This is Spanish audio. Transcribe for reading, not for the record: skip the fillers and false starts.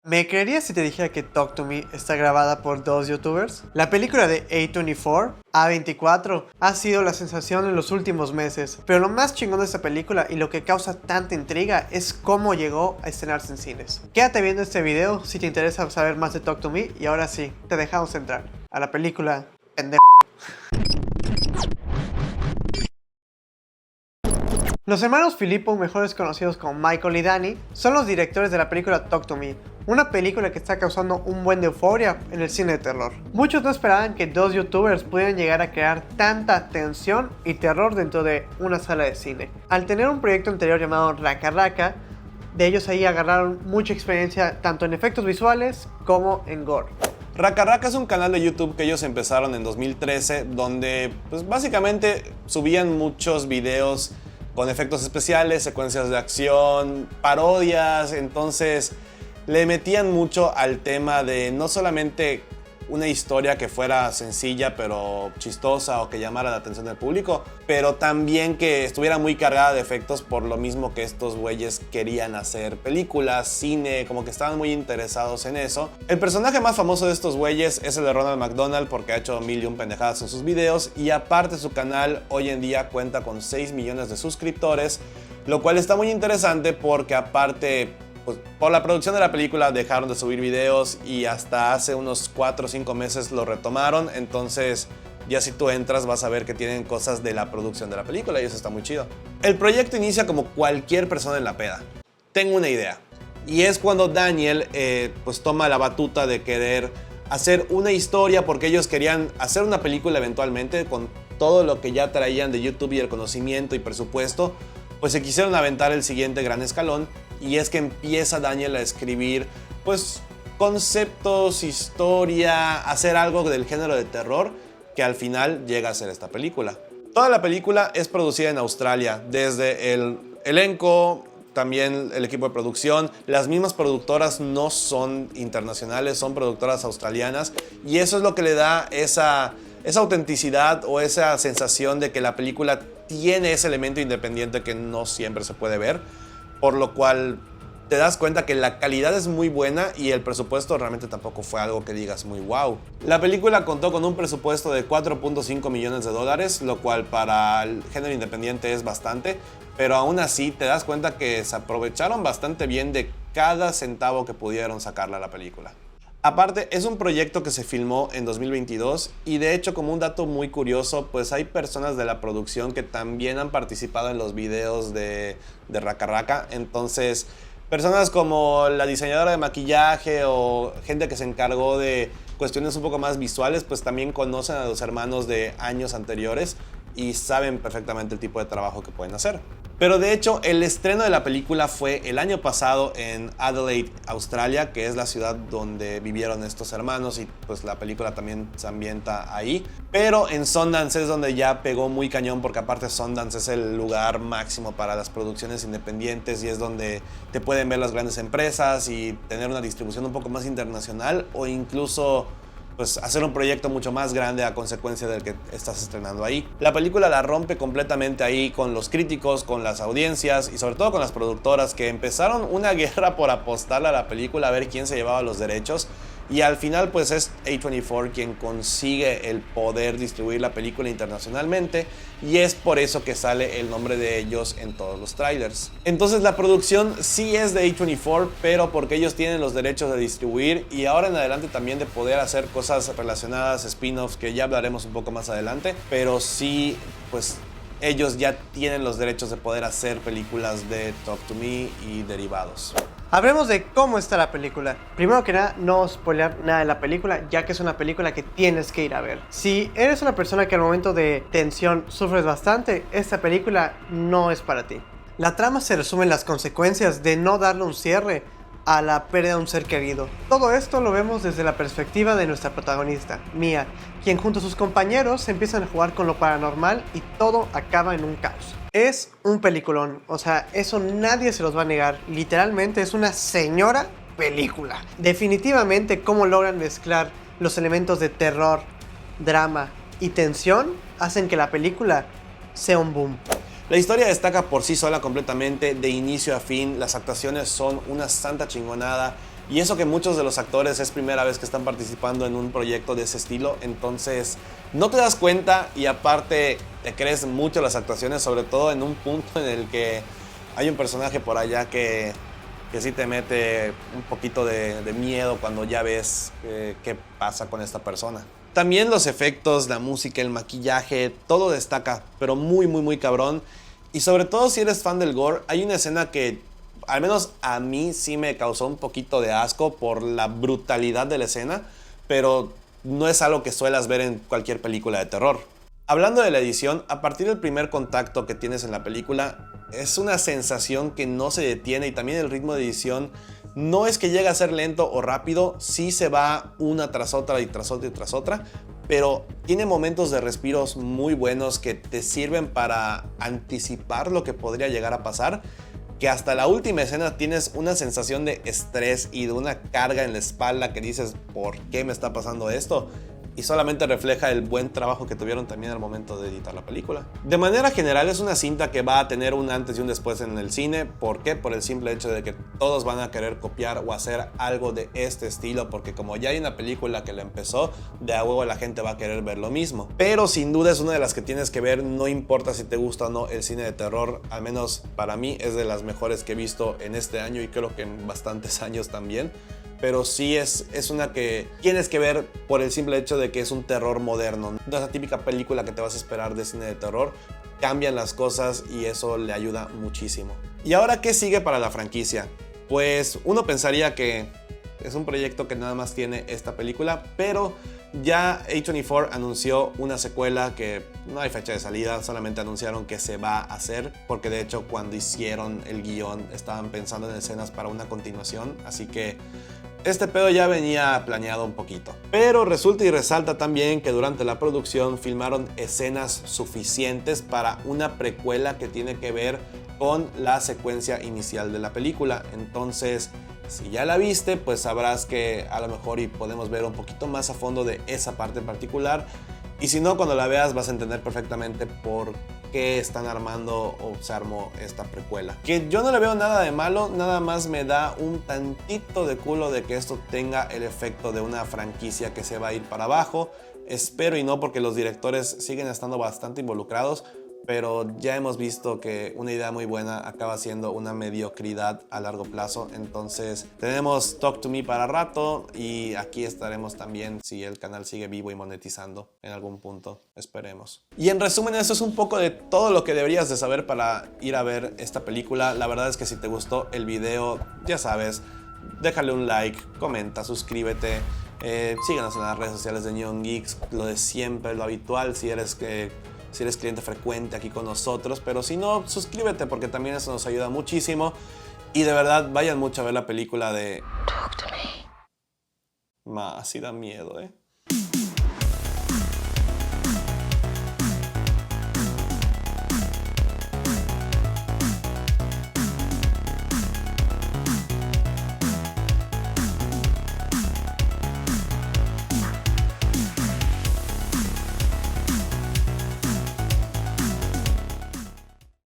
¿Me creerías si te dijera que Talk to Me está grabada por dos youtubers? La película de A24, A24, ha sido la sensación en los últimos meses, pero lo más chingón de esta película y lo que causa tanta intriga es cómo llegó a estrenarse en cines. Quédate viendo este video si te interesa saber más de Talk to Me y ahora sí, te dejamos entrar a la película pendejo. Los hermanos Filippo, mejores conocidos como Michael y Danny, son los directores de la película Talk to Me, una película que está causando un buen de euforia en el cine de terror. Muchos no esperaban que dos youtubers pudieran llegar a crear tanta tensión y terror dentro de una sala de cine. Al tener un proyecto anterior llamado Raka Raka, de ellos ahí agarraron mucha experiencia tanto en efectos visuales como en gore. Raka Raka es un canal de YouTube que ellos empezaron en 2013, donde pues básicamente subían muchos videos con efectos especiales, secuencias de acción, parodias. Entonces le metían mucho al tema de no solamente una historia que fuera sencilla pero chistosa o que llamara la atención del público, pero también que estuviera muy cargada de efectos, por lo mismo que estos güeyes querían hacer películas, cine, como que estaban muy interesados en eso. El personaje más famoso de estos güeyes es el de Ronald McDonald, porque ha hecho mil y un pendejadas en sus videos, y aparte su canal hoy en día cuenta con 6 millones de suscriptores, lo cual está muy interesante porque aparte, pues, por la producción de la película dejaron de subir videos y hasta hace unos 4 o 5 meses lo retomaron. Entonces ya si tú entras vas a ver que tienen cosas de la producción de la película y eso está muy chido. El proyecto inicia como cualquier persona en la peda. Tengo una idea. Y es cuando Daniel pues toma la batuta de querer hacer una historia, porque ellos querían hacer una película eventualmente con todo lo que ya traían de YouTube y el conocimiento y presupuesto. Pues se quisieron aventar el siguiente gran escalón, y es que empieza Daniel a escribir pues conceptos, historia, hacer algo del género de terror, que al final llega a ser esta película. Toda la película es producida en Australia, desde el elenco, también el equipo de producción. Las mismas productoras no son internacionales, son productoras australianas, y eso es lo que le da esa autenticidad o esa sensación de que la película tiene ese elemento independiente que no siempre se puede ver, por lo cual te das cuenta que la calidad es muy buena y el presupuesto realmente tampoco fue algo que digas muy wow. La película contó con un presupuesto de 4.5 millones de dólares, lo cual para el género independiente es bastante, pero aún así te das cuenta que se aprovecharon bastante bien de cada centavo que pudieron sacarle a la película. Aparte, es un proyecto que se filmó en 2022 y de hecho, como un dato muy curioso, pues hay personas de la producción que también han participado en los videos de Raka Raka. Entonces, personas como la diseñadora de maquillaje o gente que se encargó de cuestiones un poco más visuales, pues también conocen a los hermanos de años anteriores y saben perfectamente el tipo de trabajo que pueden hacer. Pero de hecho, el estreno de la película fue el año pasado en Adelaide, Australia, que es la ciudad donde vivieron estos hermanos, y pues la película también se ambienta ahí. Pero en Sundance es donde ya pegó muy cañón, porque aparte Sundance es el lugar máximo para las producciones independientes y es donde te pueden ver las grandes empresas y tener una distribución un poco más internacional, o incluso pues hacer un proyecto mucho más grande a consecuencia del que estás estrenando ahí. La película la rompe completamente ahí con los críticos, con las audiencias y sobre todo con las productoras, que empezaron una guerra por apostarle a la película a ver quién se llevaba los derechos, y al final pues es A24 quien consigue el poder distribuir la película internacionalmente, y es por eso que sale el nombre de ellos en todos los trailers. Entonces la producción sí es de A24, pero porque ellos tienen los derechos de distribuir y ahora en adelante también de poder hacer cosas relacionadas, spin-offs, que ya hablaremos un poco más adelante, pero sí pues ellos ya tienen los derechos de poder hacer películas de Talk to Me y derivados. Hablemos de cómo está la película. Primero que nada, no spoilear nada de la película, ya que es una película que tienes que ir a ver. Si eres una persona que al momento de tensión sufres bastante, esta película no es para ti. La trama se resume en las consecuencias de no darle un cierre a la pérdida de un ser querido. Todo esto lo vemos desde la perspectiva de nuestra protagonista, Mia, quien junto a sus compañeros empiezan a jugar con lo paranormal y todo acaba en un caos. Es un peliculón, o sea, eso nadie se los va a negar. Literalmente es una señora película. Definitivamente cómo logran mezclar los elementos de terror, drama y tensión hacen que la película sea un boom. La historia destaca por sí sola completamente, de inicio a fin. Las actuaciones son una santa chingonada. Y eso que muchos de los actores es primera vez que están participando en un proyecto de ese estilo, entonces no te das cuenta y aparte te crees mucho las actuaciones, sobre todo en un punto en el que hay un personaje por allá que sí te mete un poquito de miedo cuando ya ves qué pasa con esta persona. También los efectos, la música, el maquillaje, todo destaca, pero muy, muy, muy cabrón. Y sobre todo si eres fan del gore, hay una escena que al menos a mí sí me causó un poquito de asco por la brutalidad de la escena, pero no es algo que suelas ver en cualquier película de terror. Hablando de la edición, a partir del primer contacto que tienes en la película, es una sensación que no se detiene y también el ritmo de edición no es que llegue a ser lento o rápido, sí se va una tras otra y tras otra y tras otra, pero tiene momentos de respiros muy buenos que te sirven para anticipar lo que podría llegar a pasar, que hasta la última escena tienes una sensación de estrés y de una carga en la espalda que dices, ¿por qué me está pasando esto? Y solamente refleja el buen trabajo que tuvieron también al momento de editar la película. De manera general es una cinta que va a tener un antes y un después en el cine. ¿Por qué? Por el simple hecho de que todos van a querer copiar o hacer algo de este estilo, porque como ya hay una película que la empezó, de a huevo la gente va a querer ver lo mismo. Pero sin duda es una de las que tienes que ver, no importa si te gusta o no el cine de terror, al menos para mí es de las mejores que he visto en este año y creo que en bastantes años también. Pero sí es una que tienes que ver por el simple hecho de que es un terror moderno. No es la típica película que te vas a esperar de cine de terror. Cambian las cosas y eso le ayuda muchísimo. ¿Y ahora qué sigue para la franquicia? Pues uno pensaría que es un proyecto que nada más tiene esta película, pero ya A24 anunció una secuela que no hay fecha de salida, solamente anunciaron que se va a hacer, porque de hecho cuando hicieron el guión estaban pensando en escenas para una continuación, así que este pedo ya venía planeado un poquito. Pero resulta y resalta también que durante la producción filmaron escenas suficientes para una precuela que tiene que ver con la secuencia inicial de la película. Entonces, si ya la viste, pues sabrás que a lo mejor y podemos ver un poquito más a fondo de esa parte en particular. Y si no, cuando la veas vas a entender perfectamente por qué están armando o se armó esta precuela. Que yo no le veo nada de malo, nada más me da un tantito de culo de que esto tenga el efecto de una franquicia que se va a ir para abajo. Espero y no, porque los directores siguen estando bastante involucrados, pero ya hemos visto que una idea muy buena acaba siendo una mediocridad a largo plazo. Entonces tenemos Talk to Me para rato y aquí estaremos también si el canal sigue vivo y monetizando en algún punto, esperemos. Y en resumen, eso es un poco de todo lo que deberías de saber para ir a ver esta película. La verdad es que si te gustó el video, ya sabes, déjale un like, comenta, suscríbete, síganos en las redes sociales de Neon Geeks, lo de siempre, lo habitual, si eres cliente frecuente aquí con nosotros, pero si no, suscríbete porque también eso nos ayuda muchísimo. Y de verdad, vayan mucho a ver la película de Talk to Me. Sí da miedo,